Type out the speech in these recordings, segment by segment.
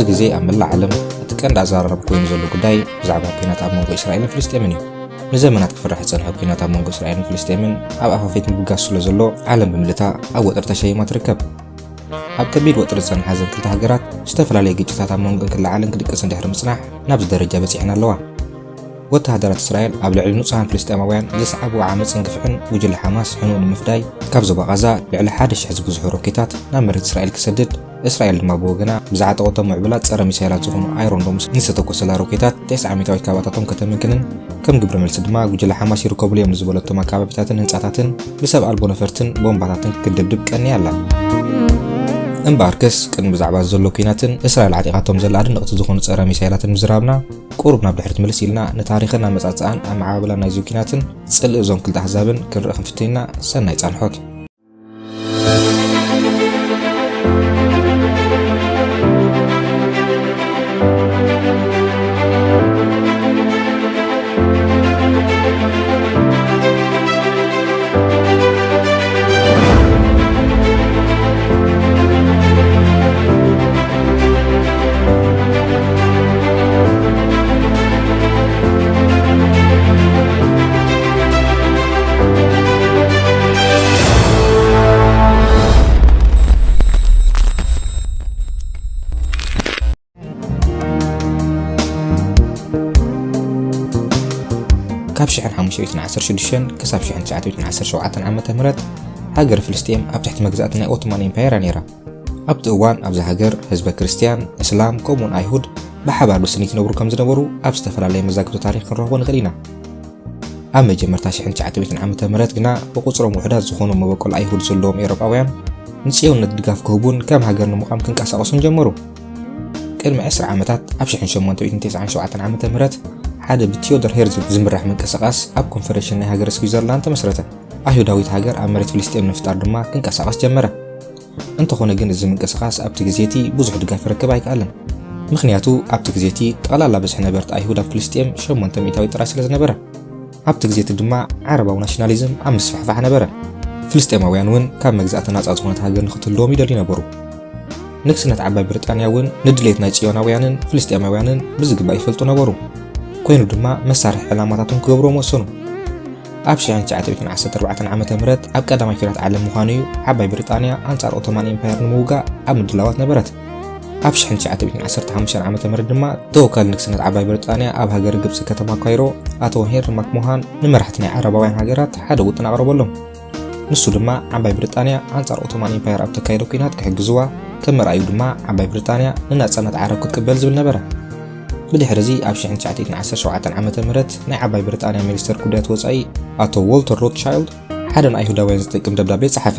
ጊዜ አመላ ዓለም እትቀንድ አዛረብ ኮይኑ ዘሎ ጉዳይ ብዛዕባ ኩናት ኣብ መንጎ እስራኤልን ፍልስጤምን እዩ። ንዘመናት ክፍርሕ ዝጸንሐ ኩናት ኣብ መንጎ እስራኤልን ፍልስጤምን ኣብ ኣፋፌት ምብጋስ ስለ ዘሎ ዓለም ብምልታ ኣብ ወጥሪ ተሸይማ ትርከብ። ኣብ ከቢድ ወጥሪ ዝጸንሐ ዘን ክልተ ሃገራት ዝተፈላለየ ግጭታት ኣብ መንጎ ክለዓልን ክድቅስን ድሕሪ ምጽናሕ ናብዚ ደረጃ በጺሕና ኣለዋ። ወተሃደራት እስራኤል ኣብ ልዕሊ ንጹሃን ፍልስጤማውያን ዘስዓብዎ ዓመፅን ግፍዕን ጉጅለ ሓማስ ሕኑእ ንምፍዳይ ካብ ዞባ ጋዛ ልዕሊ 1,000 ዝብዝሑ ሮኬታት ናብ መሬት እስራኤል ክሰድድ እስራኤል ድማ ብወገና ብዝዓጠቐቶ ምዕብላት ጸረ ሚሳይላት ዝኾኑ ኣይሮን ዶምስ ንዝተተኮሰላ ሮኬታት 9 ሚታዊት ከባቢታቶም ከተመክንን ከም ግብረ መልሲ ድማ ጉጅለ ሓማስ ይርከብሉ እዮም ንዝበለቶም ኣካባቢታትን ህንጻታትን ብሰብ ኣልቦ ነፈርትን ቦምባታትን ክድብድብ ቀኒያ ኣላ። እምበኣርከስ ቅድሚ ብዛዕባ ዘሎ ኩናትን እስራኤል ዓጢቓቶም ዘላ ኣድነቕቲ ዝኾኑ ጸረ ሚሳይላትን ምዝራብና ቁሩብ ናብ ድሕሪት ምልስ ኢልና ንታሪኽን ኣመጻጽኣን ኣብ መዓባብላ ናይዚ ኩናትን ጽልእ እዞም ክልተ ኣሕዛብን ክንርኢ ክንፍትይና ሰናይ ጻንሖት። ካብ 1516 ክሳብ 1917 ዓመተ ምህረት ሃገር ፍልስጤም ኣብ ትሕቲ መግዛእቲ ናይ ኦቶማን ኢምፓየር ነይራ። ኣብቲ እዋን ኣብዚ ሃገር ህዝበ ክርስቲያን፣ እስላም ከምኡን ኣይሁድ ብሓባር ብስኒት ይነብሩ ከም ዝነበሩ ኣብ ዝተፈላለየ መዛግብቲ ታሪኽ ክንረኽቦ ንኽእል ኢና። ኣብ መጀመርታ 1900 ዓመተ ምህረት ግና ብቁፅሮም ውሕዳት ዝኾኑ መበቆል ኣይሁድ ዘለዎም ኤውሮጳውያን ንጽዮንነት ድጋፍ ክህቡን ከም ሃገር ንምቋም ክንቀሳቐሱን ጀመሩ። ቅድሚ 10 ዓመታት ኣብ 1897 ዓመተ ምህረት ሓደ ብቴዎዶር ሄርዝል ዝምራሕ ምንቅስቓስ ኣብ ኮንፈረንሽን ናይ ሃገር ስዊዘርላንድ ተመስረተ። ኣይሁዳዊት ሃገር ኣብ መሬት ፍልስጤም ንምፍጣር ድማ ክንቀሳቐስ ጀመረ። እንተኾነ ግን እዚ ምንቅስቓስ ኣብቲ ግዜቲ ብዙሕ ድጋፍ ይረክብ ኣይከኣለን። ምክንያቱ ኣብቲ ግዜቲ ጠቕላላ በዝሒ ነበርቲ ኣይሁድ ኣብ ፍልስጤም 8 ሚታዊ ጥራይ ስለ ዝነበረ። ኣብቲ ግዜቲ ድማ ዓረባዊ ናሽናሊዝም ኣብ ምስፋሕፋሕ ነበረ። ፍልስጤማውያን እውን ካብ መግዛእቲ ናጻ ዝኾነት ሃገር ንኽትህልዎም ይደልዩ ነበሩ። ንግስነት ዓባይ ብሪጣንያ እውን ንድሌት ናይ ጽዮናውያንን ፍልስጤማውያንን ብዝግባእ ይፈልጡ ነበሩ። ኮይኑ ድማ መሳርሒ ዕላማታቶም ክገብሮም ወሰኑ። ኣብ 1914 ዓመተ ምህረት ኣብ ቀዳማይ ኩናት ዓለም ምዃኑ እዩ ዓባይ ብሪጣንያ ኣንጻር ኦቶማን ኢምፓየር ንምውጋእ ኣብ ምድላዋት ነበረት። ኣብ 1915 ዓመተ ምህረት ድማ ተወካሊ ንግስነት ዓባይ ብሪጣንያ ኣብ ሃገር ግብፂ ከተማ ካይሮ ኣቶ ሄንሪ ማክሞሃን ንመራሕቲ ናይ ዓረባውያን ሃገራት ሓደ ውጥን ኣቕረበሎም። ንሱ ድማ ዓባይ ብሪጣንያ ኣንጻር ኦቶማን ኢምፓየር ኣብ ተካይዶ ኩናት ክሕግዝዋ ከም መርኣዩ ድማ ዓባይ ብሪጣንያ ንናጽነት ዓረብ ክትቅበል ዝብል ነበረ። ብድሕሪዚ ኣብ 1917 ዓመተ ምህረት ናይ ዓባይ ብሪጣንያ ሚኒስተር ጉዳያት ወጻኢ ኣቶ ዎልተር ሮትሻይልድ ሓደ ንኣይሁዳውያን ዝጠቅም ደብዳቤ ጸሓፈ።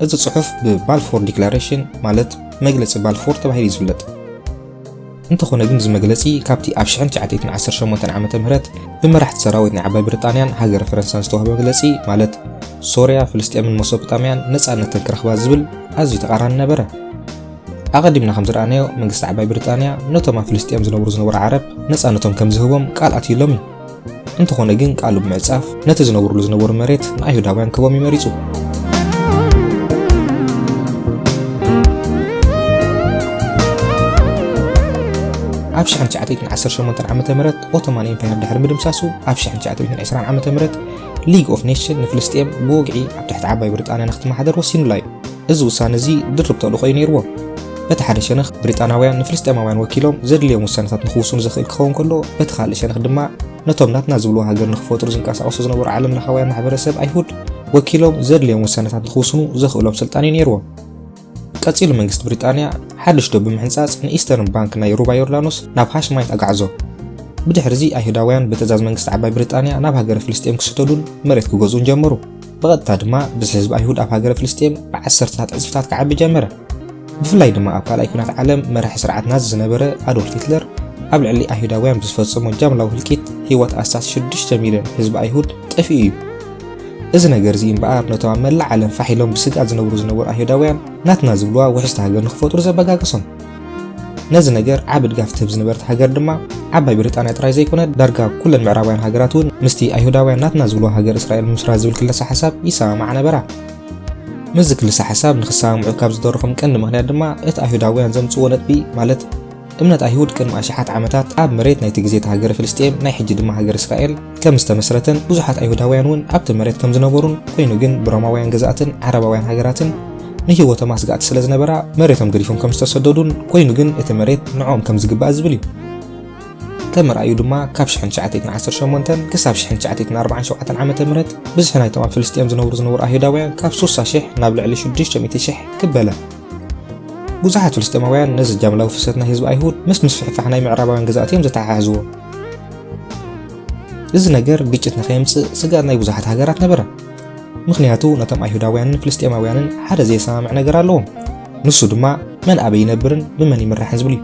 እዚ ጽሑፍ ብባልፎር ዲክላሬሽን ማለት መግለጺ ባልፎር ተባሂሉ ይዝፍለጥ። እንተኾነ ግን እዚ መግለጺ ካብቲ ኣብ 1918 ዓመተ ምህረት ብመራሕቲ ሰራዊት ናይ ዓባይ ብሪጣንያን ሃገር ፈረንሳን ዝተዋህበ መግለጺ ማለት ሶርያ፣ ፍልስጤምን ሜሶፖታምያን ነጻነትን ክረኽባ ዝብል ኣዝዩ ተቃራኒ ነበረ። ኣቐዲምና ከም ዝረኣናዮ መንግስቲ ዓባይ ብሪጣንያ ነቶም ኣብ ፍልስጤም ዝነበሩ ዓረብ ነጻነቶም ከም ዝህቦም ቃል ኣትዩሎም እዩ። እንተኾነ ግን ቃሉ ብምዕጻፍ ነቲ ዝነብሩሉ ዝነበሩ መሬት ንኣይሁዳውያን ክቦም ይመሪጹ። ኣብ 1918 ዓመተ ምህረት ኦቶማን ኢምፓየር ድሕሪ ምድምሳሱ ኣብ 1920 ዓመተ ምህረት ሊግ ኦፍ ኔሽን ንፍልስጤም ብወግዒ ኣብ ትሕቲ ዓባይ ብሪጣንያ ንኽትመሓደር ወሲኑላ እዩ። እዚ ውሳነ እዚ ድርብ ተልእኾ እዩ ነይርዎ። በቲ ሓደ ሸነኽ ብሪጣናውያን ንፍልስጤማውያን ወኪሎም ዘድልዮም ውሳነታት ንኽውስኑ ዝኽእል ክኸውን ከሎ በቲ ካልእ ሸነኽ ድማ ነቶም ናትና ዝብልዎ ሃገር ንኽፈጥሩ ዝንቀሳቐሱ ዝነበሩ ዓለም ለኻውያን ማሕበረሰብ ኣይሁድ ወኪሎም ዘድልዮም ውሳነታት ንኽውስኑ ዘኽእሎም ስልጣን እዩ ነይርዎም። ቀፂሉ መንግስቲ ብሪጣንያ ሓድሽ ዶ ብምሕንጻጽ ንኢስተርን ባንክ ናይ ሩባ ዮርዳኖስ ናብ ሃሽማይት ኣጋዕዞ። ብድሕሪዚ ኣይሁዳውያን ብትእዛዝ መንግስቲ ዓባይ ብሪጣንያ ናብ ሃገረ ፍልስጤም ክስደዱን መሬት ክገዝኡን ጀመሩ። ብቐጥታ ድማ ብዝሒ ህዝቢ ኣይሁድ ኣብ ሃገረ ፍልስጤም ብዓሰርታት ዕፅፍታት ክዓቢ ጀመረ። ብፍላይ ድማ ኣብ ካልኣይ ኩናት ዓለም መራሒ ስርዓት ናዚ ዝነበረ ኣዶልፍ ሂትለር ኣብ ልዕሊ ኣይሁዳውያን ብዝፈጸሞ ጃምላዊ ህልቂት ህይወት ኣሳስ 6 ሚልዮን ህዝቢ ኣይሁድ ጠፊኡ እዩ። እዚ ነገር እዚ እምበኣር ነቶም መላእ ዓለም ፋሒሎም ብስጋት ዝነብሩ ኣይሁዳውያን ናትና ዝብልዋ ውሕስቲ ሃገር ንኽፈጥሩ ዘበጋገሶም። ነዚ ነገር ዓብ ድጋፍ ትህብ ዝነበረት ሃገር ድማ ዓባይ ብሪጣንያ ጥራይ ዘይኮነ ዳርጋ ኩለን ምዕራባውያን ሃገራት እውን ምስቲ ኣይሁዳውያን ናትና ዝብልዋ ሃገር እስራኤል ምስራት ዝብል ክለሳ ሓሳብ ይሰማማዕ ነበራ። ምዚ ክለሳ ሓሳብ ንኽሰማምዑ ካብ ዝደረኾም ቀንዲ ምኽንያት ድማ እቲ ኣይሁዳውያን ዘምፅዎ ነጥቢ ማለት እምነት ኣይሁድ ቅድሚ ኣሽሓት ዓመታት ኣብ መሬት ናይቲ ግዜት ሃገር ፍልስጤም ናይ ሕጂ ድማ ሃገር እስራኤል ከም ዝተመስረተን ብዙሓት ኣይሁዳውያን እውን ኣብቲ መሬት ከም ዝነበሩን ኮይኑ ግን ብሮማውያን ገዛእትን ዓረባውያን ሃገራትን ንህይወቶም ኣስጋእቲ ስለ ዝነበራ መሬቶም ገዲፎም ከም ዝተሰደዱን ኮይኑ ግን እቲ መሬት ንዖም ከም ዝግባእ ዝብል እዩ። ከም ርኣዩ ድማ ካብ 1918 ክሳብ 1947 ዓመተ ምህረት ብዝሕ ናይቶም ኣብ ፍልስጤም ዝነብሩ ኣይሁዳውያን ካብ 60,000 ናብ ልዕሊ 600,000 ክበለ። ብዙሓት ፍልስጤማውያን ነዚ ጃምላዊ ፍሰት ናይ ህዝቢ ኣይሁድ ምስ ምስፍሕፋሕ ናይ ምዕራባውያን ገዛእቲ እዮም ዘተሓሓዝዎ። እዚ ነገር ግጭት ንኸየምፅእ ስጋት ናይ ብዙሓት ሃገራት ነበረ። ምክንያቱ ነቶም ኣይሁዳውያንን ፍልስጤማውያንን ሓደ ዘይሰማምዕ ነገር ኣለዎም። ንሱ ድማ መን ኣበይ ይነብርን ብመን ይምራሕን ዝብል እዩ።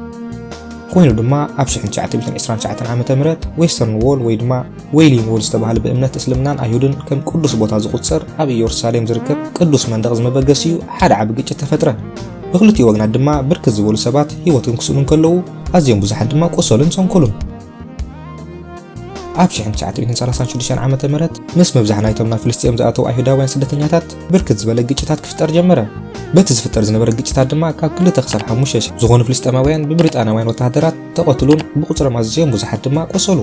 ኮይኑ ድማ ኣብ 1929 ዓመተ ምህረት ዌስተርን ዎል ወይ ድማ ዌይሊንግ ዎል ዝተባሃለ ብእምነት እስልምናን ኣይሁድን ከም ቅዱስ ቦታ ዝቁፀር ኣብ ኢየሩሳሌም ዝርከብ ቅዱስ መንደቕ ዝመበገስ እዩ ሓደ ዓቢ ግጭት ተፈጥረ። ብክልቲኡ ወግናት ድማ ብርክት ዝበሉ ሰባት ህይወቶም ክስኡን ከለዉ ኣዝዮም ብዙሓት ድማ ቆሰሉን ሰንኮሉን። ኣብ 1936 ዓመተ ምህረት ምስ መብዛሕ ናይቶም ናብ ፍልስጤም ዝኣተው ኣይሁዳውያን ስደተኛታት ብርክት ዝበለ ግጭታት ክፍጠር ጀመረ። በቲ ዝፍጠር ዝነበረ ግጭታት ድማ ካብ 2 ክሳብ 5 ዝኾኑ ፍልስጤማውያን ብብሪጣንያውያን ወተሃደራት ተቐትሉን ብቁፅሮም ኣዝዮም ብዙሓት ድማ ቆሰሉ።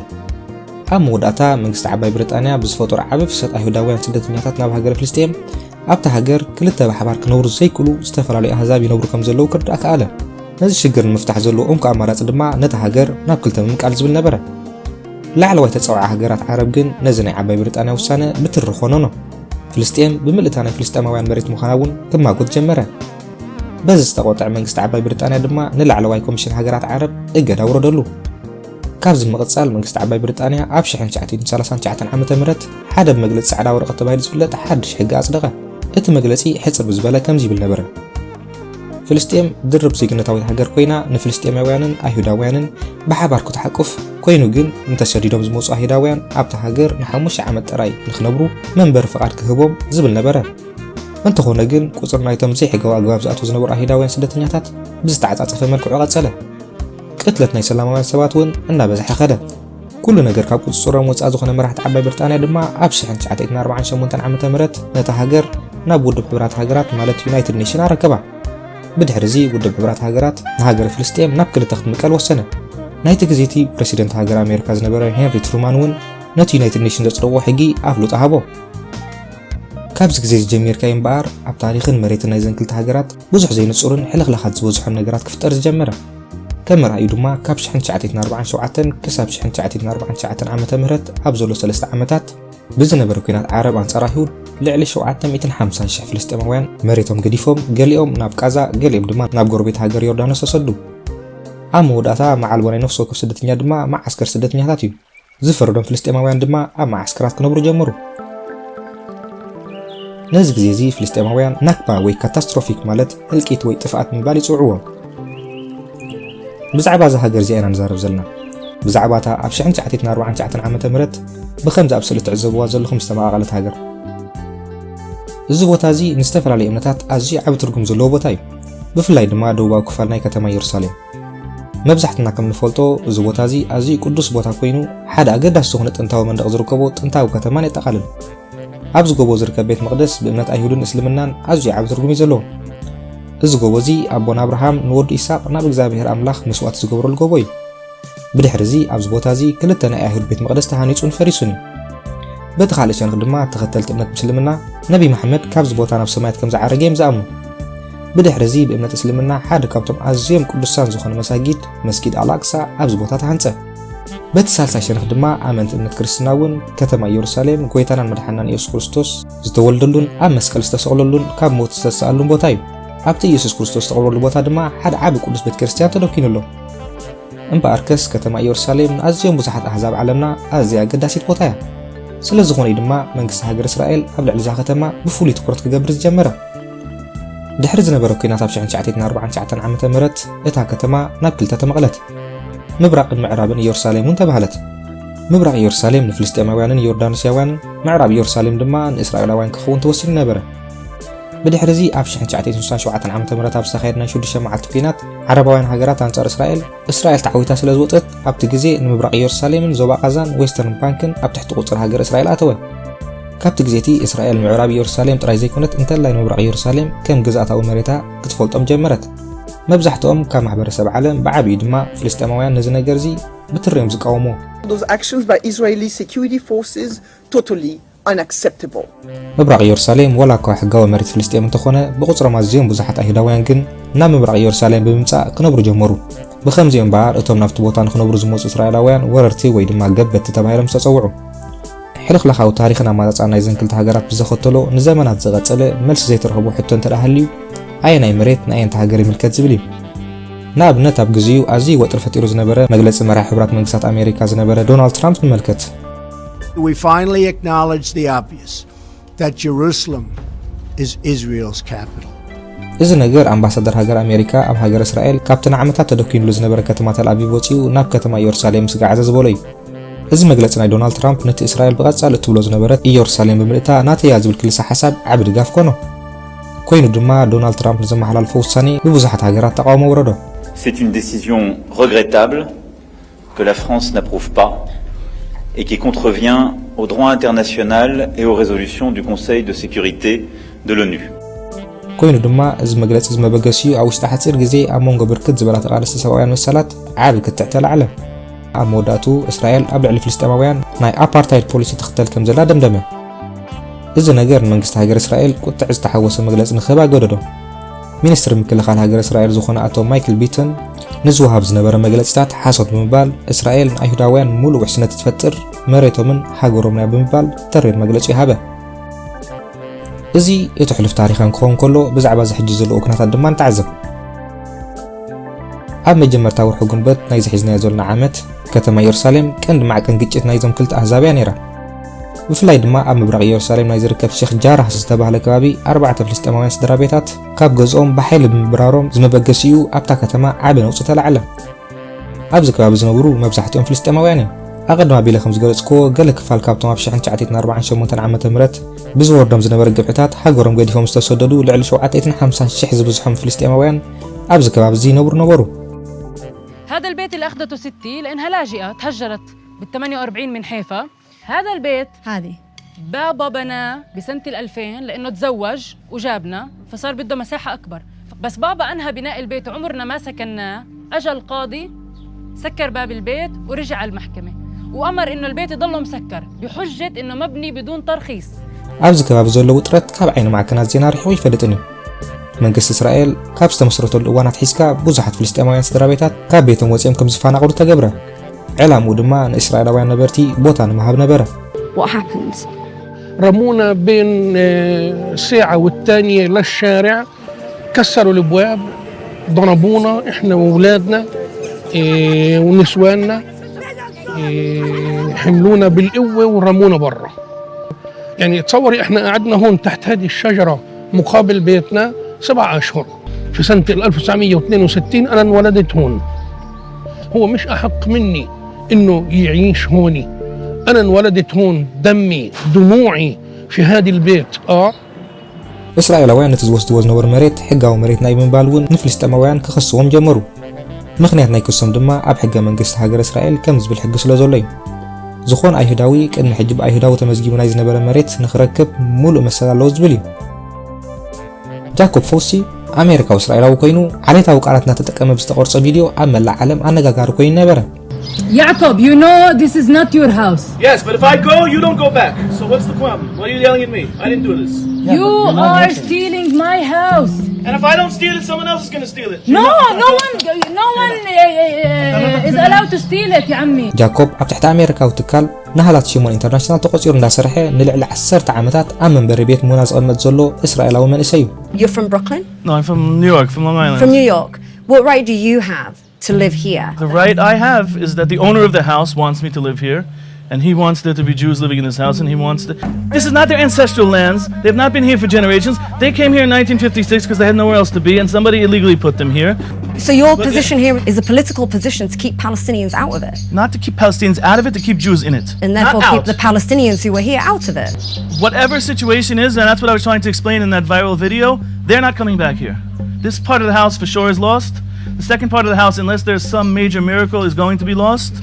ኣብ መወዳእታ መንግስቲ ዓባይ ብሪጣንያ ብዝፈጠሮ ዓቢ ፍሰት ኣይሁዳውያን ስደተኛታት ናብ ሃገር ፍልስጤም ኣብታ ሃገር ክልተ ብሓባር ክነብሩ ዘይክእሉ ዝተፈላለዩ ኣህዛብ ይነብሩ ከም ዘለዉ ክርዳእ ከኣለ። ነዚ ሽግር ንምፍታሕ ዘለዎ እምካ ኣማራፂ ድማ ነታ ሃገር ናብ ክልተ ምምቃል ዝብል ነበረ። ላዕለዋይ ተፀዋዒ ሃገራት ዓረብ ግን ነዚ ናይ ዓባይ ብሪጣንያ ውሳነ ብትሪ ኾነኖ። ፍልስጤም ብምልእታ ናይ ፍልስጤማውያን መሬት ምዃና እውን ክማጎት ጀመረ። በዚ ዝተቆጥዐ መንግስቲ ዓባይ ብሪጣንያ ድማ ንላዕለዋይ ኮሚሽን ሃገራት ዓረብ እገዳ ኣውረደሉ። ካብዚ ምቕፃል መንግስቲ ዓባይ ብሪጣንያ ኣብ 1939 ዓመተ ምህረት ሓደ ብመግለፂ ጻዕዳ ወረቐት ተባሂሉ ዝፍለጥ ሓድሽ ሕጊ ኣጽደቐ። እቲ መግለፂ ሕፅር ብዝበለ ከምዚ ይብል ነበረ። ፍልስጤም ድርብ ዜግነታዊት ሃገር ኮይና ንፍልስጤማውያንን ኣይሁዳውያንን ብሓባር ክትሓቁፍ ኮይኑ ግን እንተሰዲዶም ዝመፁ ኣይሁዳውያን ኣብታ ሃገር ን5 ዓመት ጥራይ ንኽነብሩ መንበሪ ፍቓድ ክህቦም ዝብል ነበረ። እንተኾነ ግን ቁፅር ናይቶም ዘይሕጋዊ ኣግባብ ዝኣትዉ ዝነበሩ ኣይሁዳውያን ስደተኛታት ብዝተዓፃፀፈ መልክዑ ቀፀለ። ቅትለት ናይ ሰላማውያን ሰባት እውን እናበዝሐ ኸደ። ኩሉ ነገር ካብ ቁፅሮም ወፃኢ ዝኾነ መራሕቲ ዓባይ ብሪጣንያ ድማ ኣብ 1948 ዓመተ ምህረት ነታ ሃገር ናብ ውድብ ሕብራት ሃገራት ማለት ዩናይትድ ኔሽን ኣረከባ። ብድሕሪ እዚ ውድብ ሕብራት ሃገራት ንሃገር ፍልስጤም ናብ ክልተ ክትምቀል ወሰነ። ናይቲ ግዜቲ ፕሬሲደንት ሃገር ኣሜሪካ ዝነበረ ሄንሪ ትሩማን እውን ነቲ ዩናይትድ ኔሽን ዘፅደቆ ሕጊ ኣፍሉጥ ሃቦ። ካብዚ ግዜ ዝጀሚርካዮ እምበኣር ኣብ ታሪኽን መሬትን ናይ ዘን ክልተ ሃገራት ብዙሕ ዘይንጹርን ሕልኽልኻት ዝበዝሖን ነገራት ክፍጠር ዝጀመረ። ከም ርኣዩ ድማ ካብ 1947 ክሳብ 1949 ዓመተ ምህረት ኣብ ዘሎ 3 ዓመታት ብዝነበረ ኩናት ዓረብ ኣንጻር ኣይሁድ ልዕሊ 750,000 ፍልስጤማውያን መሬቶም ገዲፎም ገሊኦም ናብ ቃዛ ገሊኦም ድማ ናብ ጎረቤት ሃገር ዮርዳኖስ ተሰዱ። ኣብ መወዳእታ መዓልቦ ናይ ነፍሲ ወከፍ ስደተኛ ድማ ማዓስከር ስደተኛታት እዩ። ዝፈረዶም ፍልስጤማውያን ድማ ኣብ ማዓስከራት ክነብሩ ጀመሩ። ነዚ ግዜ እዚ ፍልስጤማውያን ናክባ ወይ ካታስትሮፊክ ማለት እልቂት ወይ ጥፍኣት ምባል ይፅውዕዎ። ብዛዕባ እዚ ሃገር እዚኣ ኢና ንዛረብ ዘለና። ብዛዕባ እታ ኣብ 1949 ዓመተ ምህረት ብከምዚ ኣብ ስእሊ ትዕዘብዋ ዘለኹም ዝተመቓቐለት ሃገር። እዚ ቦታ እዚ ንዝተፈላለዩ እምነታት ኣዝዩ ዓቢ ትርጉም ዘለዎ ቦታ እዩ። ብፍላይ ድማ ደቡባዊ ክፋል ናይ ከተማ ኢየሩሳሌም። መብዛሕትና ከም ንፈልጦ እዚ ቦታ እዚ ኣዝዩ ቅዱስ ቦታ ኮይኑ ሓደ ኣገዳሲ ዝኾነ ጥንታዊ መንደቕ ዝርከቦ ጥንታዊ ከተማን የጠቓልል። ኣብዚ ጎቦ ዝርከብ ቤት መቕደስ ብእምነት ኣይሁድን እስልምናን ኣዝዩ ዓቢ ትርጉም እዩ ዘለዎ። እዚ ጎቦ እዚ ኣቦና ኣብርሃም ንወዱ ይስሐቅ ናብ እግዚኣብሔር ኣምላኽ መስዋእቲ ዝገብረሉ ጎቦ እዩ። ብድሕሪ እዚ ኣብዚ ቦታ እዚ ክልተ ናይ ኣይሁድ ቤት መቕደስ ተሃኒጹን ፈሪሱን እዩ። በቲ ካልእ ሸነኽ ድማ ተኸተልቲ እምነት ምስልምና ነቢ መሓመድ ካብዚ ቦታ ናብ ሰማያት ከም ዝዓረገ እዮም ዝኣምኑ። ብድሕሪ እዚ ብእምነት እስልምና ሓደ ካብቶም ኣዝዮም ቅዱሳን ዝኾነ መሳጊድ መስጊድ ኣልኣቅሳ ኣብዚ ቦታ ተሃንፀ። በቲ ሳልሳይ ሸነኽ ድማ ኣመንቲ እምነት ክርስትና እውን ከተማ ኢየሩሳሌም ጎይታናን መድሓናን ኢየሱስ ክርስቶስ ዝተወልደሉን ኣብ መስቀል ዝተሰቕለሉን ካብ ሞት ዝተሰኣሉን ቦታ እዩ። ኣብቲ ኢየሱስ ክርስቶስ ዝተቐብረሉ ቦታ ድማ ሓደ ዓቢ ቅዱስ ቤተ ክርስቲያን ተደኪኑሎ። እምበኣርከስ ከተማ ኢየሩሳሌም ንኣዝዮም ብዙሓት ኣሕዛብ ዓለምና ኣዝያ ኣገዳሲት ቦታ እያ። ስለዝኾነ ድማ መንግስቲ ሃገር እስራኤል ኣብ ልዕሊ እዛ ከተማ ብፍሉይ ትኩረት ክገብር ዝጀመረ። ድሕሪ ዝነበረ ኩናት ኣብ 1949 ዓመተ ምህረት እታ ከተማ ናብ ክልተ ተመቕለት። ምብራቕን ምዕራብን ኢየሩሳሌም እውን ተባህለት። ምብራቕ ኢየሩሳሌም ንፍልስጤማውያንን ዮርዳኖሳውያንን ምዕራብ ኢየሩሳሌም ድማ ንእስራኤላውያን ክኸውን ተወሲኑ ነበረ። ብድሕሪ እዚ ኣብ 1967 ዓ.ም ኣብ ዝተኻየደ ናይ 6 መዓልቲ ኩናት ዓረባውያን ሃገራት ኣንጻር እስራኤል ተዓዊታ ስለ ዝወፀት ኣብቲ ግዜ ንምብራቕ ኢየሩሳሌምን ዞባ ቃዛን ዌስተርን ባንክን ኣብ ትሕቲ ቁፅሪ ሃገር እስራኤል ኣተወ። ካብቲ ግዜቲ እስራኤል ምዕራብ ኢየሩሳሌም ጥራይ ዘይኮነት እንተላይ ንምብራቕ ኢየሩሳሌም ከም ግዛኣታዊ መሬታ ክትፈልጦም ጀመረት። መብዛሕትኦም ካብ ማሕበረሰብ ዓለም ብዓብዪ ድማ ፍልስጤማውያን ነዚ ነገር እዚ ብትርዮም ዝቃወሙ። Those actions by Israeli security forces totally unacceptable. ምብራቕ ኢየሩሳሌም ወላ እኳ ሕጋዊ መሬት ፍልስጤም እንተኾነ ብቁፅሮም ኣዝዮም ብዙሓት ኣይሁዳውያን ግን ናብ ምብራቕ ኢየሩሳሌም ብምምፃእ ክነብሩ ጀመሩ። ብኸምዚኦም እምበር እቶም ናብቲ ቦታ ንክነብሩ ዝመፁ እስራኤላውያን ወረርቲ ወይ ድማ ገበቲ ተባሂሎም ዝተፀውዑ። ሕልኽልኻዊ ታሪኽን ኣማፃፅኣን ናይ ዘን ክልተ ሃገራት ብዘኸተሎ ንዘመናት ዝቐፀለ መልሲ ዘይትረኽቡ ሕቶ እንተደሃልዩ ኣየናይ መሬት ንኣየንቲ ሃገር ይምልከት ዝብል እዩ። ንኣብነት ኣብ ግዜኡ ኣዝዩ ወጥሪ ፈጢሩ ዝነበረ መግለፂ መራሒ ሕብራት መንግስታት ኣሜሪካ ዝነበረ ዶናልድ ትራምፕ ንመልከት። We finally acknowledge the obvious that Jerusalem is Israel's capital. እዚ ነገር ኣምባሳደር ሃገር ኣሜሪካ ኣብ ሃገር እስራኤል ካብቲ ንዓመታት ተደኪኑሉ ዝነበረ ከተማ ተልኣቪቭ ወፂኡ ናብ ከተማ ኢየሩሳሌም ስጋዓዘ ዝበሎ እዩ። እዚ መግለፂ ናይ ዶናልድ ትራምፕ ነቲ እስራኤል ብቐጻሊ እትብሎ ዝነበረት ኢየሩሳሌም ብምልእታ ናተያ ዝብል ክልሳ ሓሳብ ዓቢ ድጋፍ ኮኖ ኮይኑ ድማ ዶናልድ ትራምፕ ንዘመሓላልፎ ውሳኔ ብብዙሓት ሃገራት ተቃውሞ ወረዶ። C'est une décision regrettable que la France n'approuve pas et qui contrevient au droit international et aux résolutions du Conseil de sécurité de l'ONU. ኮይኑ ድማ እዚ መግለፂ ዝመበገሲዩ ኣብ ውሽጢ ሓፂር ግዜ ኣብ መንጎ ብርክት ዝበላ ተቓለስቲ ሰብኣውያን መሰላት ዓቢ ክትዕተል ዓለ። ኣብ መወዳእቱ እስራኤል ኣብ ልዕሊ ፍልስጤማውያን ናይ ኣፓርታይድ ፖሊሲ ትኽተል ከም ዘላ ደምደመ። እዚ ነገር ንመንግስቲ ሃገር እስራኤል ቁጥዕ ዝተሓወሰ መግለፂ ንክህብ ኣገደዶ። ሚኒስትር ምክልኻል ሃገር እስራኤል ዝኾነ ኣቶ ማይክል ቢተን ንዝወሃብ ዝነበረ መግለፂታት ሓሶት ብምባል እስራኤል ንኣይሁዳውያን ሙሉእ ውሕስነት ትፈጥር መሬቶምን ሃገሮምን እያ ብምባል ተሪር መግለፂ ይሃበ። እዚ እቲ ሕሉፍ ታሪኻን ክኸውን ከሎ ብዛዕባ ዝሕጂ ዘለዎ ኩነታት ድማ ንተዓዘብ። ኣብ መጀመርታ ወርሒ ግንቦት ናይ ዝሒዝናዮ ዘለና ዓመት ከተማ ኢየሩሳሌም ቀንዲ ማዕቀን ግጭት ናይዞም ክልተ ኣህዛብ እያ ነይራ። ብፍላይ ድማ ኣብ ምብራቕ ኢየሩሳሌም ናይ ዝርከብ ሼክ ጃራህ ዝተባህለ ከባቢ 4 ፍልስጤማውያን ስድራ ቤታት ካብ ገዝኦም ብሓይሊ ብምብራሮም ዝመበገሲኡ ኣብታ ከተማ ዓቢ ነውፂ ተላዕለ። ኣብዚ ከባቢ ዝነብሩ መብዛሕትኦም ፍልስጤማውያን እዮም። ኣቐድማ ኣቢለ ከም ዝገለጽክዎ ገለ ክፋል ካብቶም ኣብ 1948 ዓመተ ምህረት ብዝወርዶም ዝነበረ ግብዕታት ሃገሮም ገዲፎም ዝተሰደዱ ልዕሊ 750,000 ዝበዝሖም ፍልስጤማውያን ኣብዚ ከባቢ እዚ ይነብሩ ነበሩ። هذا البيت اللي أخذته ستي لأنها لاجئة تهجرت بال48 من حيفا. هذا البيت هذه بابا بناه بسنة 2000 لأنه تزوج وجابنا فصار بده مساحة أكبر. بس بابا أنهى بناء البيت وعمرنا ما سكناه. أجا القاضي سكر باب البيت ورجع على المحكمة وأمر إنه البيت يضل مسكر بحجة إنه مبني بدون ترخيص. ኣብዚ ከባቢ ዘሎ ውጥረት ካብ ዓይኒ ማዕከናት ዜና ሪሑ ይፈልጥን እዩ። መንግስቲ እስራኤል ካብ ዝተመስረተሉ እዋናት ሒዝካ ብዙሓት ፍልስጤማውያን ስድራ ቤታት ካብ ቤቶም ወፂኦም ከም ዝፈናቀሉ ተገብረ። ዕላምኡ ድማ ንእስራኤላውያን ነበርቲ ቦታ ንምሃብ ነበረ። What happened? رمونا بين ساعة والتانية للشارع، كسروا الابواب، ضربونا احنا واولادنا ونسواننا، حملونا بالقوة ورمونا برا. يعني تصوري احنا قعدنا هون تحت هذه الشجرة مقابل بيتنا 7 أشهر في سنة 1962. أنا انولدت هون، هو مش أحق مني إنه يعيش هوني. أنا انولدت هون، دمي دموعي في هذا البيت. እስራኤላውያን ነቲ ዝወስድዎ ዝነበሩ መሬት ሕጋዊ መሬት ናይ ምንባል እውን ንፍልስጤማውያን ክኸስዎም ጀመሩ። ምክንያት ናይ ክሶም ድማ ኣብ ሕገ መንግስቲ ሃገር እስራኤል ከም ዝብል ሕጊ ስለ ዘሎ እዩ። ዝኾነ ኣይሁዳዊ ቅድሚ ሕጂ ብኣይሁዳዊ ተመዝጊቡ ናይ ዝነበረ መሬት ንኽረክብ ሙሉእ መሰል ኣለዎ ዝብል እዩ። ጃኮብ ፎሲ ኣሜሪካዊ እስራኤላዊ ኮይኑ ዓሌታዊ ቃላት እናተጠቀመ ብዝተቆርፀ ቪድዮ ኣብ መላእ ዓለም ኣነጋጋሪ ኮይኑ ነበረ። Jacob, you know this is not your house. Yes, but if I go, you don't go back. So what's the problem? Why are you yelling at me? I didn't do this. You are stealing my house. And if I don't steal it, someone else is going to steal it. No one is allowed to steal it, يا عمي. ጃኮብ ኣብ ትሕቲ ኣሜሪካዊ ትካል ናህላት ሽሞን ኢንተርናሽናል ተቆፂሩ እንዳሰርሐ ንልዕሊ 10 ዓመታት ኣብ መንበሪ ቤት ሙና ዝቕመጥ ዘሎ እስራኤላዊ መንእሰይ እዩ። You're from Brooklyn? No, I'm from New York, from Long Island. From New York. What right do you have to live here? The right I have is that the owner of the house wants me to live here, and he wants there to be Jews living in this house, and he wants to... This is not their ancestral lands. They've not been here for generations. They came here in 1956 because they had nowhere else to be, and somebody illegally put them here. So your position here is a political position to keep Palestinians out of it, Not to keep Palestinians out of it, to keep Jews in it. and therefore Not keep out. the Palestinians who were here out of it. Whatever situation is, and that's what I was trying to explain in that viral video, they're not coming back here. This part of the house for sure is lost. The second part of the house, unless there's some major miracle, is going to be lost.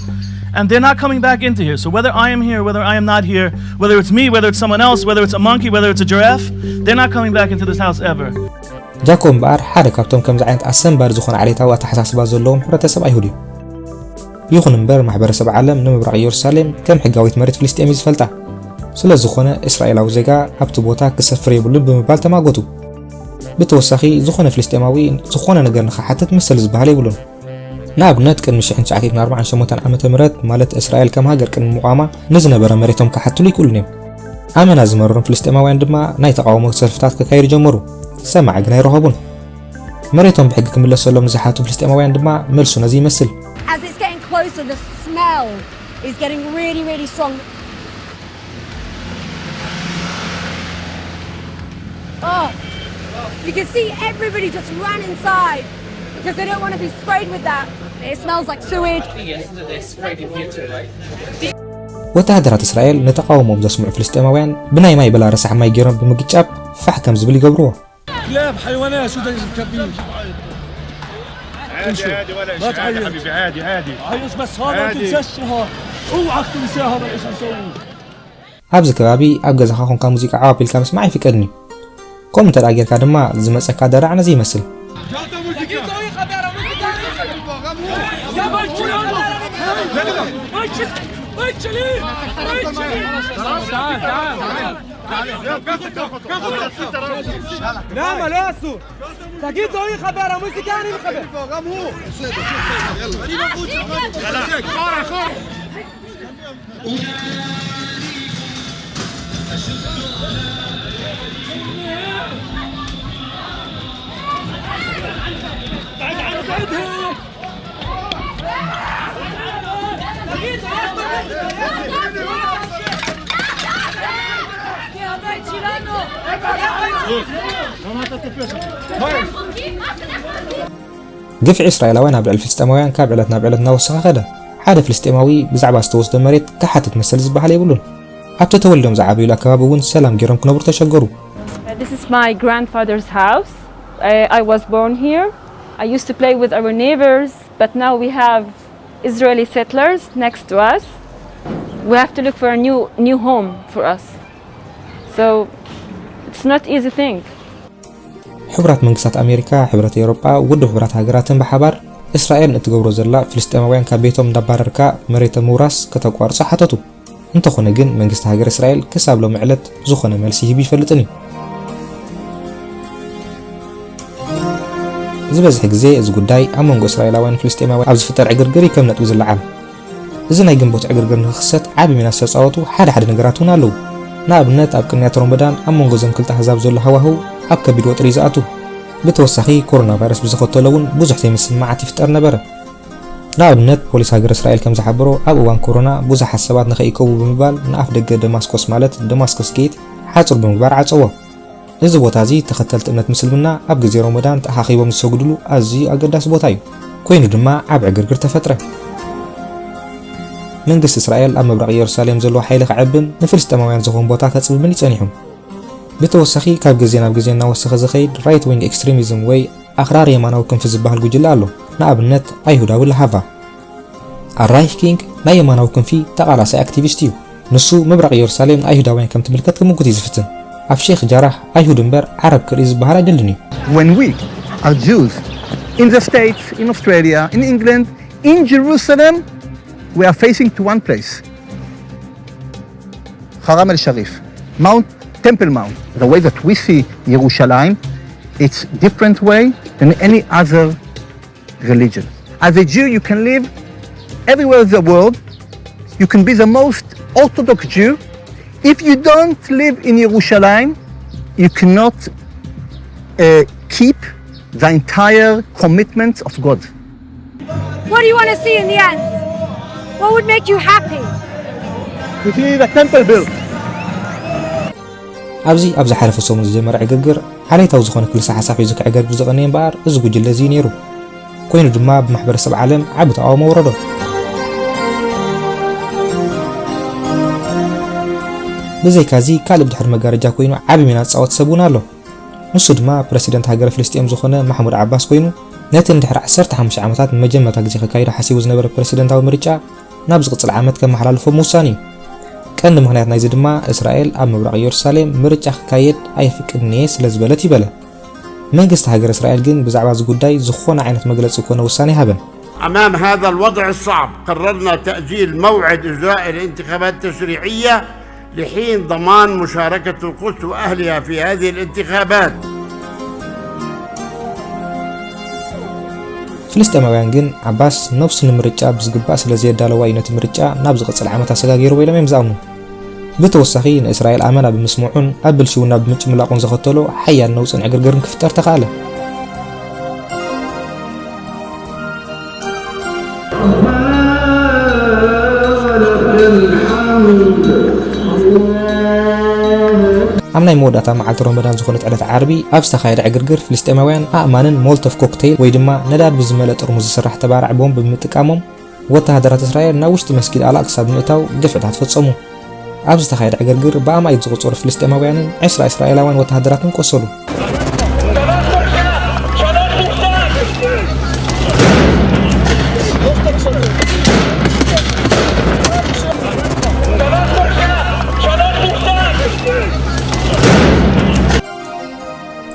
And they're not coming back into here. So whether I am here, whether I am not here, whether it's me, whether it's someone else, whether it's a monkey, whether it's a giraffe, they're not coming back into this house ever. ጃኮብ እምበኣር ሓደ ካብቶም ከምዚ ዓይነት ኣሰንባሪ ዝኾነ ዓሌታዊ ኣተሓሳስባ ዘለዎም ሕብረተሰብ ኣይሁድ እዩ። ይኹን እምበር ማሕበረሰብ ዓለም ንምብራቕ ኢየሩሳሌም ከም ሕጋዊት መሬት ፍልስጤም እዩ ዝፈልጣ። ስለ ዝኾነ እስራኤላዊ ዜጋ ኣብቲ ቦታ ክሰፍር የብሉን ብምባል ተማጎቱ። ብተወሳኺ ዝኾነ ፍልስጤማዊ ዝኾነ ነገር ንኽሓትት መሰል ዝበሃል የብሉን። ንኣብነት ቅድሚ 1948 ዓመተ ምህረት ማለት እስራኤል ከም ሃገር ቅድሚ ምቋማ ንዝነበረ መሬቶም ክሓትሉ ይክእሉን እዮም። ኣመና ዝመረሮም ፍልስጤማውያን ድማ ናይ ተቃውሞ ሰልፍታት ክካየዱ ጀመሩ። ሰማዕ ግን ኣይረኸቡን። መሬቶም ብሕጊ ክምለሰሎም ዝሓቱ ፍልስጤማውያን ድማ መልሱ ነዚ ይመስል። As it's getting closer, the smell is getting really, really strong. Oh, you can see everybody just ran inside because they don't want to be sprayed with that. It smells like sewage. ወታደራት እስራኤል ንተቃውሞም ዘስምዑ ፍልስጤማውያን ብናይ ማይ በላ ረሳሕ ማይ ገይሮም ብምግጫብ ፋሕ ከም ዝብል ይገብርዎ። كلاب حيوانات شو بدك تكبير عادي حبيبي عادي عايش بس هذا ما تنساش اوعك تنسى هذا ايش نسوي ኣብዚ ከባቢ ኣብ ገዛኻ ኮንካ ሙዚቃ ዓዋፊልካ ምስማዕ ይፍቀድኒ። ከምኡ እንተደኣ ጌርካ ድማ ዝመፀካ ደራዕ ነዚ ይመስል። لا ملاسو تجيب دوري خبر موسيقى يعني خبر ግፍዒ እስራኤላውያን ኣብ ልዕሊ ፍልስጤማውያን ካብ ዕለት ናብ ዕለት እናወሰኸ ኸደ። ሓደ ፍልስጤማዊ ብዛዕባ ዝተወስደ መሬት ክሓትት መሰል ዝበሃል የብሉን። ኣብቲ ተወልዶም ዝዓበዩሉ ኣከባቢ እውን ሰላም ገይሮም ክነብሩ ተሸገሩ። This is my grandfather's house. I was born here. I used to play with our neighbors, but now we have Israeli settlers next to us. We have to look for a new home for us. So it's not easy thing. ሕብራት መንግስታት ኣሜሪካ፣ ሕብረት ኤውሮጳ፣ ውድብ ሕብራት ሃገራትን ብሓባር እስራኤል እትገብሮ ዘላ ፍልስጤማውያን ካብ ቤቶም እንዳባረርካ መሬት ምውራስ ከተቋርጾ ሓተቱ። እንተኾነ ግን መንግስቲ ሃገር እስራኤል ክሳብ ሎሚ ዕለት ዝኾነ መልሲ ይህብ ይፈልጥን እዩ። ዝበዝሕ ግዜ እዚ ጉዳይ ኣብ መንጎ እስራኤላውያን ፍልስጤማውያን ኣብ ዝፍጠር ዕግርግር ከም ነጥቢ ዝለዓል። እዚ ናይ ግንቦት ዕግርግር ንክኽሰት ዓቢ ሚና ዝተፃወቱ ሓደ ነገራት እውን ኣለዉ። ንኣብነት ኣብ ቅንያት ሮመዳን ኣብ መንጎ እዞም ክልተ ኣሕዛብ ዘሎ ሃዋህው ኣብ ከቢድ ወጥሪ ይዝኣቱ። ብተወሳኺ ኮሮና ቫይረስ ብዝኸተሎ እውን ብዙሕ ዘይምስማዓት ይፍጠር ነበረ። ንኣብነት ፖሊስ ሃገር እስራኤል ከም ዝሓበሮ ኣብ እዋን ኮሮና ብዙሓት ሰባት ንኸይከቡ ብምባል ንኣፍ ደገ ደማስቆስ ማለት ደማስቆስ ጌት ሓፁር ብምግባር ዓፀዎ። እዚ ቦታ እዚ ተኸተልቲ እምነት ምስልምና ኣብ ግዜ ሮመዳን ተኣኻኺቦም ዝሰግድሉ ኣዝዩ ኣገዳሲ ቦታ እዩ። ኮይኑ ድማ ዓብ ዕግርግር ተፈጥረ። መንግስቲ እስራኤል ኣብ ምብራቕ ኢየሩሳሌም ዘለዎ ሓይሊ ክዕብን ንፍልስጤማውያን ዝኾን ቦታ ከፅብብን ይጸኒሖም። ብተወሳኺ ካብ ግዜ ናብ ግዜ እናወሰኸ ዝኸይድ ራይት ዊንግ ኤክስትሪሚዝም ወይ ኣኽራሪ የማናዊ ክንፊ ዝበሃል ጉጅለ ኣሎ። ንኣብነት ኣይሁዳዊ ለሃቫ ኣራይህ ኪንግ ናይ የማናዊ ክንፊ ተቓላሳይ ኣክቲቪስት እዩ። ንሱ ምብራቕ ኢየሩሳሌም ንኣይሁዳውያን ከም ትምልከት ክምጉት እዩ ዝፍትን። ኣብ ሼክ ጃራሕ ኣይሁድ እምበር ዓረብ ክርኢ ዝበሃል ኣይደልን እዩ። When we are Jews in the States, in Australia, in England, in Jerusalem, we are facing to one place, Haram al-Sharif, Temple Mount. The way that we see Yerushalayim, it's different way than any other religion. As a Jew, you can live everywhere in the world. You can be the most Orthodox Jew. If you don't live in Yerushalayim, you cannot keep the entire commitment of God. What do you want to see in the end? What would make you happy? To see the temple built. ኣብዚ ሓለፈ ሰሙን ዝጀመረ ዕግርግር ሓለይታዊ ዝኾነ ክልሲ ሓሳብ ሒዙ ክዕገር ብዝቐነየ እምበኣር እዚ ጉጅለ እዚ ነይሩ። ኮይኑ ድማ ብማሕበረሰብ ዓለም ዓቢ ተቃውሞ ወረዶ ብዘይካዚ ካልእ ብድሕሪ መጋረጃ ኮይኑ ዓቢ ሚና ዝፃወት ሰብ እውን ኣሎ ንሱ ድማ ፕረሲደንት ሃገረ ፍልስጤም ዝኾነ ማሕሙድ ዓባስ ኮይኑ ነቲ እንድሕሪ 15 ዓመታት መጀመርታ ግዜ ክካየድ ሓሲቡ ዝነበረ ፕረሲደንታዊ ምርጫ ናብ ዝቕፅል ዓመት ከመሓላልፎ ምውሳን እዩ ቀንዲ ምክንያት ናይዚ ድማ እስራኤል ኣብ ምብራቕ ኢየሩሳሌም ምርጫ ክካየድ ኣይፍቅድኒ ስለ ዝበለት ይበለ መንግስት هاجر إسرائيل جن بزعبة زجوداي زخون عينة مجلس يكون وساني هبن. أمام هذا الوضع الصعب قررنا تأجيل موعد إجراء الانتخابات التشريعية لحين ضمان مشاركة القدس وأهلها في هذه الانتخابات. فلسطينيين جن عباس نفس المرجع بزجباس لزيادة لواينة المرجع نبز قص العامة سجاجير ولا ميمزامو. بتوسخي إن إسرائيل آمنا بمسموعون قبل شونا بمنش ملاقون زخطلو حيا نوصن عقرقرن كفتر تقاله عمنا يمود أتا مع رمضان زخونة على عربي أبسط خير عقرقر فلسطينيين آمانا مولتوف كوكتيل ويدما ندار بزمالة رموز السرح تبارع بهم بمتكامم وتهدرات إسرائيل ناوشت مسجد الأقصى بمئتاو دفعت هتفتصمو أبز تخيل عقرقر بأما يتزغط صور فلسطينيين عسر إسرائيليين وتهدراتهم قصلوا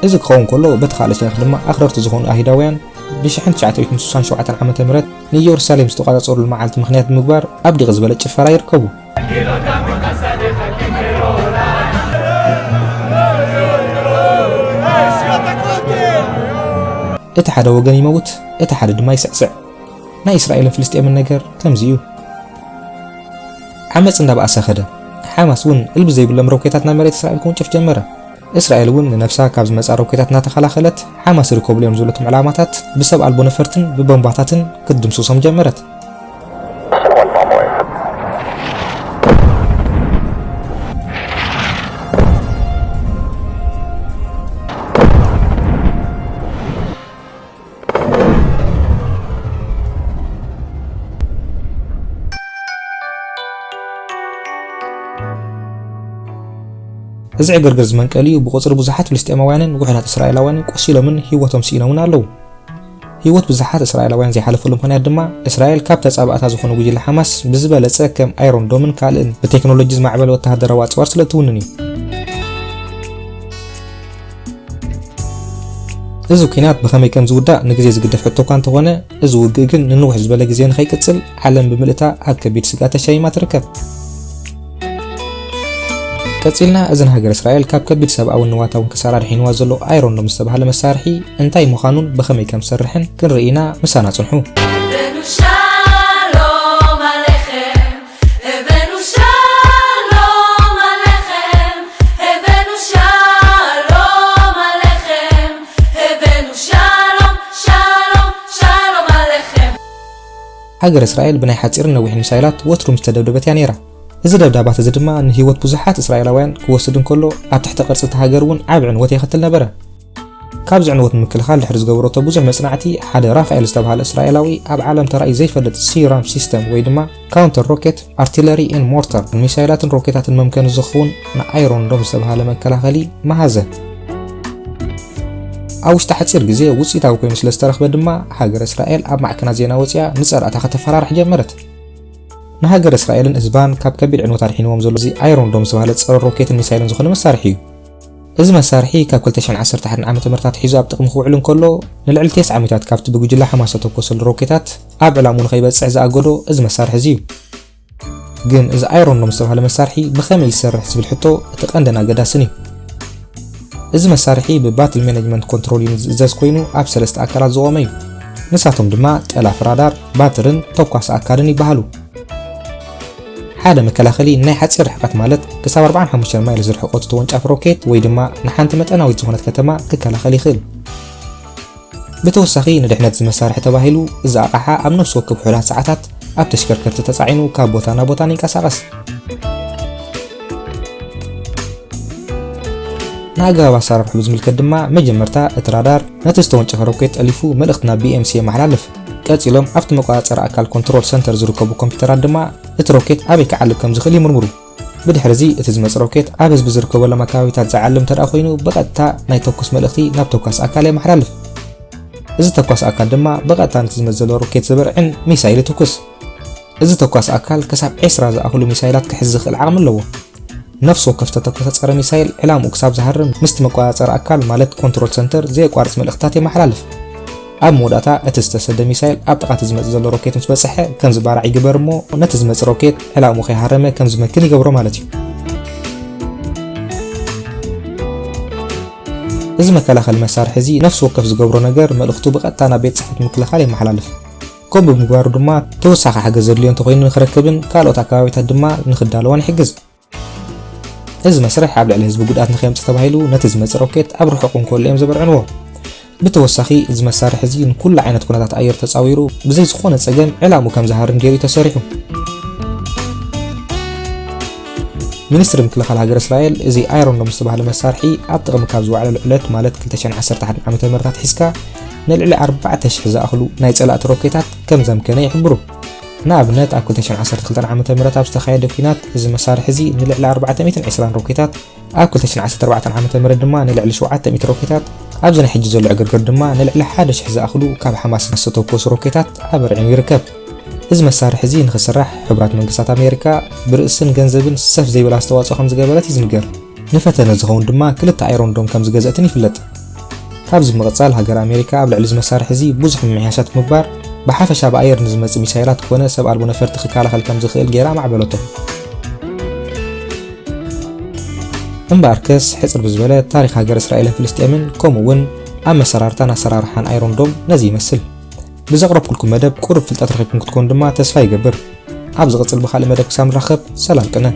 إذا كون كله بدخل شيخ لما أخرت زخون أهيداويان بشحن 1997 عام تمرت نيورساليم استقالة صور المعالة مخنيات المقبار أبدي غزبلة شفرا يركبوا اتحاد وقن يموت اتحاد ما يسعسع نا إسرائيل فلسطين من نجر تمزيو عمس عندها بقى سخدة حماس ون البزي بالله مروكيتاتنا مريت إسرائيل كون شف جمرة إسرائيل ون نفسها كابز مسار روكيتاتنا تخلخلت حماس ركوب اليوم زولتهم علامات بسبب البونفرتن ببومباتاتن قدم سوسم جمرت إذا عقرقر زمان كاليو بقصر بزحات فلسطينيين وحدات إسرائيليين قصيلة من هيوتهم سيناون علو هيوت بزحات إسرائيليين زي حلف لهم هنا دما إسرائيل كابتس أبقى تازخون وجي الحماس بزبالة ساكم أيرون دومن كالن بتكنولوجيز معبل والتهدروات وارسلة تونني إذا كينات بخمي كم زودا نجزيز قد حتى كان تغنى إذا وجيجن نروح زبالة جزيان خي كتسل علم بملتها هكبير سقاط الشيء ما تركب كتسلنا إذن هاجر إسرائيل كاب كبير سبب أو النواتة وانكسار حين وازلو أيرون دم استبها لمسارحي انتاي مخانون بخمي كم سرحن كن رئينا مسانا صنحو هاجر إسرائيل بناي حاتير نوح مسائلات وترو مستدبدبت يانيرا إذا دبدابات زدما إن هيوت بزحات إسرائيليين كوسدن كله عم تحت قرصة هاجرون عابعن وتيختل نبرة كابز عنوت مكل خال حرز جورته بوزع مصنعتي حدا رافع الاستبها الإسرائيلي أب عالم ترى زي فلت سيرام سيستم ويدما كاونتر روكيت ارتيلري ان مورتر الميسايلات الروكيتات الممكن الزخون نا ايرون دوم استبها لمكل خالي ما هذا أو استحتصير جزية وصيتها وكي مثل استرخ بدما هاجر إسرائيل أب معكنا زينا وصيا نصر أتاخت فرار جمرت نهاجر إسرائيل إزبان كاب كبير عنو تارحين ومزلو زي أيرون دوم سبهالت صار الروكيت الميسايلن زخون مسارحيو إذا مسارحي كاب كل تشان 10 تحت عام تمرتات حزاب تقم خوعلن كله نلعل 9 عامتات كاب تبقوا جلا حماسة توكسل الروكيتات أب علامون خيبات سعزة أقولو إذا مسارح زيو جن إذا أيرون دوم سبهال مسارحي بخمي يسرح سبيل حتو تقندنا قداسني إذا مسارحي بباتل مانجمنت كنترول زاز كوينو أب سلست أكارات زواميو نساتهم دما تألاف رادار باترن توقعس أكارني بهالو حدا مكلاخلي ناي حتصير رحقات مالت كساب 45 مايل زرح قوت تونجاف روكيت ويدما نحانت متناوي زخونت كتما ككلاخلي خيل بتوسخي ندحنت زمسارح تباهيلو إذا أقحا أم نفس وكب حولها ساعتات أب تشكركر تتساعينو كاب بوتانا بوتاني كاسارس ناقا بصار بحبز ملك الدماء مجمرتا اترادار نتستون روكيت ألفو ملقتنا BMC محلالف كاتيلوم عفت مقاطر أكال كنترول سنتر زركبو كمبيوترات دماء اتروكيت أبي كعلب كم زخلي مرمرو بدحرزي اتزمص روكيت عبز بزركبو لما كاويتات زعلم تراخوينو بقتا نايتوكس ملقتي نابتوكاس أكالي محلالف إذا تكواس أكال دماء بقتا نتزمزلو روكيت زبرعن ميسايل توكس إذا تكواس أكال كساب عسرا زأخلو ميسايلات كحزخ العالم اللو نفسه كفته تكواس صار ميسايل علام وكساب زهرم مست مقاطر أكال مالت كنترول سنتر زي قوارص ملقتاتي محلالف أب موداتا اتستسد ميسايل أبقى تزمزلو روكيت متبصحة كم زبارع يقبرمو نتزمز روكيت علام وخي هرمه كم زمكن يقبرو مالتي إذا مكلخ المسار حزي نفسه وقف زقبرو نجار ملختو بقتا نبيت صحة مكلخالي محلالف كم بمقوار دما توسع حاجة زرليون تقوين نخركبن كالو تاكاوي تدما نخدالوان حجز إذا مسرح عبل على الحزب قدات نخيم تستبهيلو نتزمز روكيت أبرو حقون كل يوم زبر عنوه بتوسخي إذا مسار حزين كل عينة كونات أير تصاويرو بزي سخونة سجن علامو كم زهرن جيري تسارحو منستر مكلخ الهاجر إسرائيل إزي أيرون لمستبه لمسارحي أبتغ مكابزو على العلات مالت كلتشان 10 عامة مرات حسكا نلعل 14 زاخلو نايت على روكيتات كم زمكانه يحبرو نابنات أكل تشان 10 عامة مرات أبستخيل دفينات إذا مسار حزي نلعل 420 روكيتات أكل تشان 14 عامة مرات دما نلعل 700 روكيتات أبزن حجزو العقرقر دما نلعل 11 زاخلو كاب حماس نستو كوس روكيتات أبرعين يركب إذا مسار حزي نخسرح حبرات منقصات أمريكا برئسن جنزبن سف زي بلا استواصو خمس قبلات يزنقر نفتنا زغون دما كلتا أيرون دوم كم زقازتني فلت كابز مغتصال هاجر أمريكا قبل علز مسار حزي بوزح من معيشات مبار بحافة شاب أير نزمت ميسايلات كونه سب أربو نفر تخكال خل كم زخيل جيرا مع بلوته مباركس حصر بزبالة تاريخ هاجر إسرائيل فلسطين كومون أما سرارتنا سرار حان أيرون دوم نزي مسل بزغرب كلكم مدب قرب فلتات رخيكم تكون دما تسفاي قبر عبز غتصل بخالي مدب كسام رخب سلام كنا